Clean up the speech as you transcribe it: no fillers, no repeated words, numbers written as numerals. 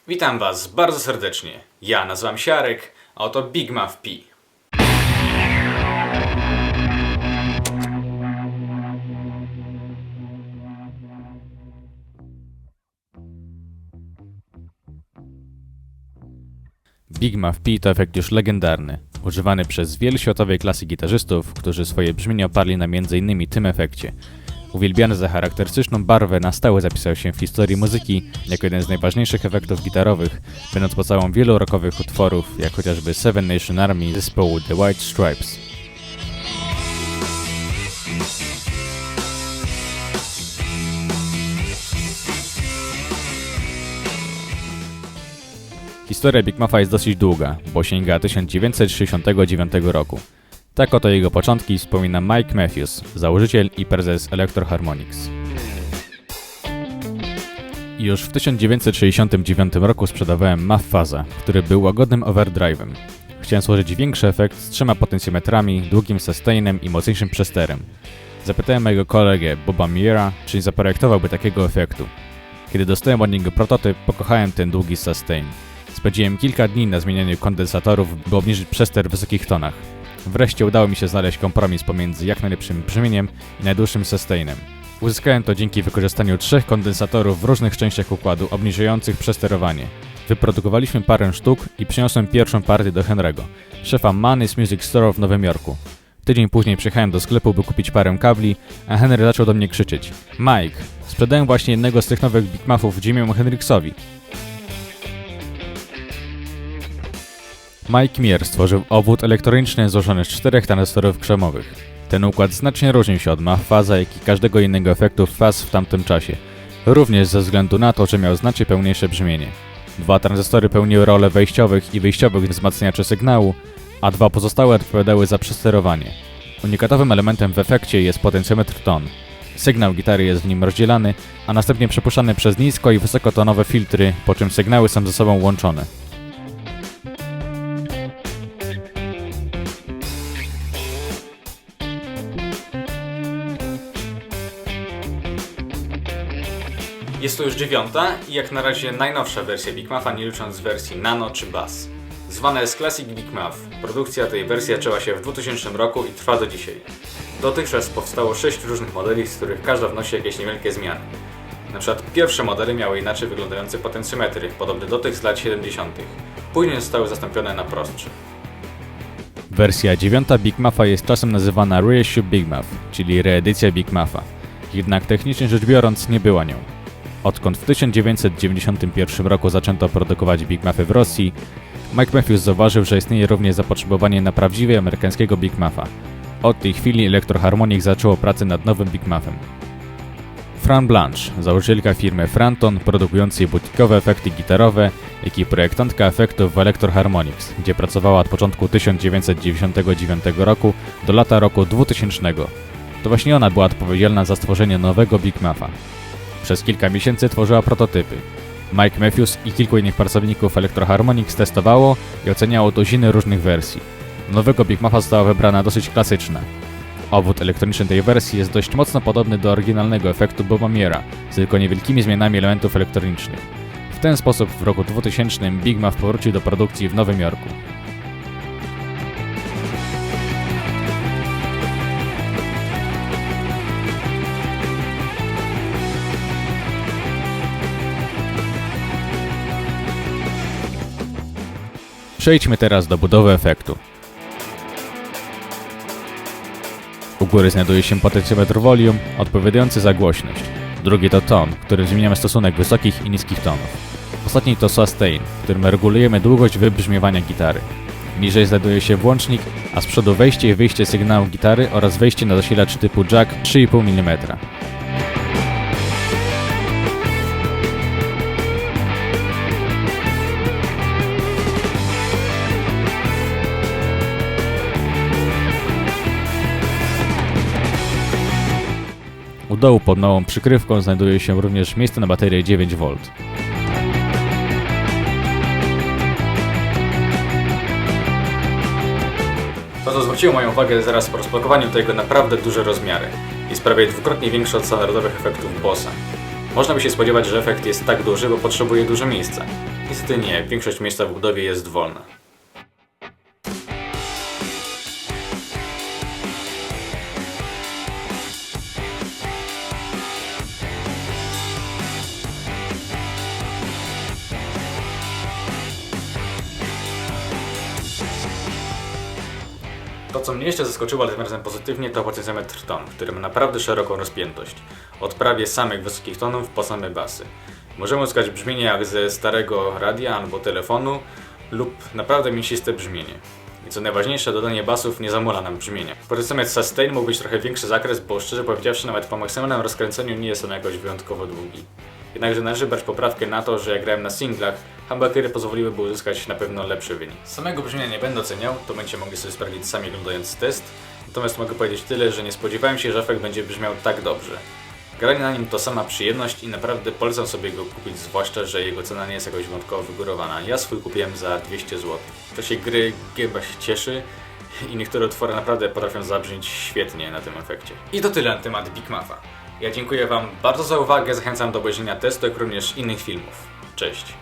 Witam Was bardzo serdecznie. Ja nazywam się Arek, a oto Big Muff P. Big Muff P to efekt już legendarny, używany przez wielu światowej klasy gitarzystów, którzy swoje brzmienie oparli na m.in. tym efekcie. Uwielbiany za charakterystyczną barwę na stałe zapisał się w historii muzyki jako jeden z najważniejszych efektów gitarowych, będąc podstawą wielu rockowych utworów, jak chociażby Seven Nation Army zespołu The White Stripes. Historia Big Muffa jest dosyć długa, bo sięga 1969 roku. Tak oto jego początki wspomina Mike Matthews, założyciel i prezes Electro Harmonix. Już w 1969 roku sprzedawałem Muff Fuzza, który był łagodnym overdrive'em. Chciałem stworzyć większy efekt z 3 potencjometrami, długim sustainem i mocniejszym przesterem. Zapytałem mojego kolegę Boba Miera, czy zaprojektowałby takiego efektu. Kiedy dostałem od niego prototyp, pokochałem ten długi sustain. Spędziłem kilka dni na zmienianiu kondensatorów, by obniżyć przester w wysokich tonach. Wreszcie udało mi się znaleźć kompromis pomiędzy jak najlepszym brzmieniem i najdłuższym sustainem. Uzyskałem to dzięki wykorzystaniu 3 kondensatorów w różnych częściach układu obniżających przesterowanie. Wyprodukowaliśmy parę sztuk i przyniosłem pierwszą partię do Henry'ego, szefa Manny's Music Store w Nowym Jorku. Tydzień później przyjechałem do sklepu, by kupić parę kabli, a Henry zaczął do mnie krzyczeć: Mike, sprzedałem właśnie jednego z tych nowych Big Muffów Jimmy'emu Hendrixowi. Mike Mier stworzył obwód elektroniczny złożony z 4 tranzystorów krzemowych. Ten układ znacznie różnił się od Muff Fuzza, jak i każdego innego efektu fuzz w tamtym czasie. Również ze względu na to, że miał znacznie pełniejsze brzmienie. 2 tranzystory pełniły rolę wejściowych i wyjściowych wzmacniaczy sygnału, a 2 pozostałe odpowiadały za przesterowanie. Unikatowym elementem w efekcie jest potencjometr ton. Sygnał gitary jest w nim rozdzielany, a następnie przepuszczany przez nisko- i wysokotonowe filtry, po czym sygnały są ze sobą łączone. Jest to już 9. i jak na razie najnowsza wersja Big Muffa, nie licząc wersji Nano czy Bass. Zwana jest Classic Big Muff. Produkcja tej wersji zaczęła się w 2000 roku i trwa do dzisiaj. Dotychczas powstało 6 różnych modeli, z których każda wnosi jakieś niewielkie zmiany. Na przykład pierwsze modele miały inaczej wyglądające potencjometry, podobne do tych z lat 70. Później zostały zastąpione na prostsze. Wersja 9 Big Muffa jest czasem nazywana Reissue Big Muff, czyli reedycja Big Muffa. Jednak technicznie rzecz biorąc nie była nią. Odkąd w 1991 roku zaczęto produkować Big Muffy w Rosji, Mike Matthews zauważył, że istnieje również zapotrzebowanie na prawdziwie amerykańskiego Big Muffa. Od tej chwili Electro Harmonix zaczęło pracę nad nowym Big Muffem. Fran Blanche, założycielka firmy Franton, produkującej butikowe efekty gitarowe, jak i projektantka efektów w Electro Harmonix, gdzie pracowała od początku 1999 roku do lata roku 2000. To właśnie ona była odpowiedzialna za stworzenie nowego Big Muffa. Przez kilka miesięcy tworzyła prototypy. Mike Matthews i kilku innych pracowników Electro Harmonix testowało i oceniało tuziny różnych wersji. Do nowego Big Muffa została wybrana dosyć klasyczna. Obwód elektroniczny tej wersji jest dość mocno podobny do oryginalnego efektu Boba Miera, z tylko niewielkimi zmianami elementów elektronicznych. W ten sposób w roku 2000 Big Muff powrócił do produkcji w Nowym Jorku. Przejdźmy teraz do budowy efektu. U góry znajduje się potencjometr volume, odpowiadający za głośność. Drugi to ton, w którym zmieniamy stosunek wysokich i niskich tonów. Ostatni to sustain, w którym regulujemy długość wybrzmiewania gitary. Niżej znajduje się włącznik, a z przodu wejście i wyjście sygnału gitary oraz wejście na zasilacz typu jack 3,5 mm. U dołu pod małą przykrywką znajduje się również miejsce na baterię 9V. To, co zwróciło moją uwagę zaraz po rozpakowaniu, to jego naprawdę duże rozmiary. Jest prawie dwukrotnie większy od standardowych efektów Bossa. Można by się spodziewać, że efekt jest tak duży, bo potrzebuje dużo miejsca. Niestety nie, większość miejsca w budowie jest wolna. To, co mnie jeszcze zaskoczyło, ale tym razem pozytywnie, to potencjometr ton, który ma naprawdę szeroką rozpiętość. Od prawie samych wysokich tonów po same basy. Możemy uzyskać brzmienie jak ze starego radia albo telefonu lub naprawdę mięsiste brzmienie. I co najważniejsze, dodanie basów nie zamula nam brzmienia. Potencjometr sustain mógł być trochę większy zakres, bo szczerze powiedziawszy nawet po maksymalnym rozkręceniu nie jest on jakoś wyjątkowo długi. Jednakże należy brać poprawkę na to, że jak grałem na singlach, humbuckery pozwoliłyby uzyskać na pewno lepszy wynik. Samego brzmienia nie będę oceniał, to będziecie mogli sobie sprawdzić sami oglądając test. Natomiast mogę powiedzieć tyle, że nie spodziewałem się, że efekt będzie brzmiał tak dobrze. Granie na nim to sama przyjemność i naprawdę polecam sobie go kupić, zwłaszcza, że jego cena nie jest jakoś wyjątkowo wygórowana. Ja swój kupiłem za 200 zł. To się gry chyba się cieszy i niektóre utwory naprawdę potrafią zabrzmieć świetnie na tym efekcie. I to tyle na temat Big Muffa. Ja dziękuję Wam bardzo za uwagę, zachęcam do obejrzenia testu, jak również innych filmów. Cześć!